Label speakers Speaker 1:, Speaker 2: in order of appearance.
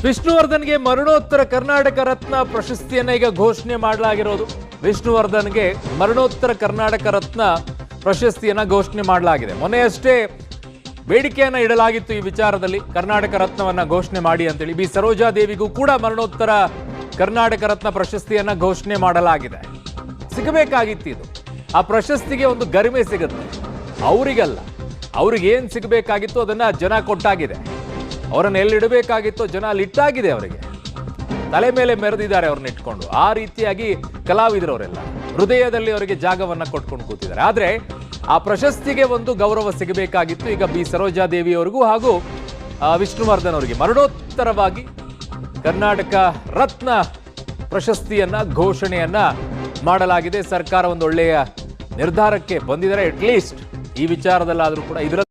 Speaker 1: ವಿಷ್ಣುವರ್ಧನ್ಗೆ ಮರಣೋತ್ತರ ಕರ್ನಾಟಕ ರತ್ನ ಪ್ರಶಸ್ತಿಯನ್ನ ಈಗ ಘೋಷಣೆ ಮಾಡಲಾಗಿರೋದು. ವಿಷ್ಣುವರ್ಧನ್ಗೆ ಮರಣೋತ್ತರ ಕರ್ನಾಟಕ ರತ್ನ ಪ್ರಶಸ್ತಿಯನ್ನ ಘೋಷಣೆ ಮಾಡಲಾಗಿದೆ. ಮೊನ್ನೆಯಷ್ಟೇ ಬೇಡಿಕೆಯನ್ನ ಇಡಲಾಗಿತ್ತು ಈ ವಿಚಾರದಲ್ಲಿ, ಕರ್ನಾಟಕ ರತ್ನವನ್ನ ಘೋಷಣೆ ಮಾಡಿ ಅಂತೇಳಿ. ಬಿ ಸರೋಜಾ ದೇವಿಗೂ ಕೂಡ ಮರಣೋತ್ತರ ಕರ್ನಾಟಕ ರತ್ನ ಪ್ರಶಸ್ತಿಯನ್ನ ಘೋಷಣೆ ಮಾಡಲಾಗಿದೆ. ಸಿಗಬೇಕಾಗಿತ್ತು ಇದು. ಆ ಪ್ರಶಸ್ತಿಗೆ ಒಂದು ಗರಿಮೆ ಸಿಗುತ್ತೆ, ಅವರಿಗಲ್ಲ. ಅವ್ರಿಗೆ ಏನ್ ಸಿಗಬೇಕಾಗಿತ್ತು ಅದನ್ನ ಜನ ಕೊಟ್ಟಾಗಿದೆ. ಅವರನ್ನು ಎಲ್ಲಿಡಬೇಕಾಗಿತ್ತು ಜನ ಅಲ್ಲಿ ಇಟ್ಟಾಗಿದೆ. ಅವರಿಗೆ ತಲೆ ಮೇಲೆ ಮೆರೆದಿದ್ದಾರೆ ಅವ್ರನ್ನ ಇಟ್ಕೊಂಡು. ಆ ರೀತಿಯಾಗಿ ಕಲಾವಿದರವರೆಲ್ಲ ಹೃದಯದಲ್ಲಿ ಅವರಿಗೆ ಜಾಗವನ್ನ ಕೊಟ್ಕೊಂಡು ಕೂತಿದ್ದಾರೆ. ಆದ್ರೆ ಆ ಪ್ರಶಸ್ತಿಗೆ ಒಂದು ಗೌರವ ಸಿಗಬೇಕಾಗಿತ್ತು. ಈಗ ಬಿ ಸರೋಜಾ ದೇವಿ ಅವರಿಗೂ ಹಾಗೂ ವಿಷ್ಣುವರ್ಧನ್ ಅವರಿಗೆ ಮರಣೋತ್ತರವಾಗಿ ಕರ್ನಾಟಕ ರತ್ನ ಪ್ರಶಸ್ತಿಯನ್ನ ಘೋಷಣೆಯನ್ನ ಮಾಡಲಾಗಿದೆ. ಸರ್ಕಾರ ಒಂದು ಒಳ್ಳೆಯ ನಿರ್ಧಾರಕ್ಕೆ ಬಂದಿದ್ದಾರೆ. ಅಟ್ಲೀಸ್ಟ್ ಈ ವಿಚಾರದಲ್ಲಾದ್ರೂ ಕೂಡ ಇದರ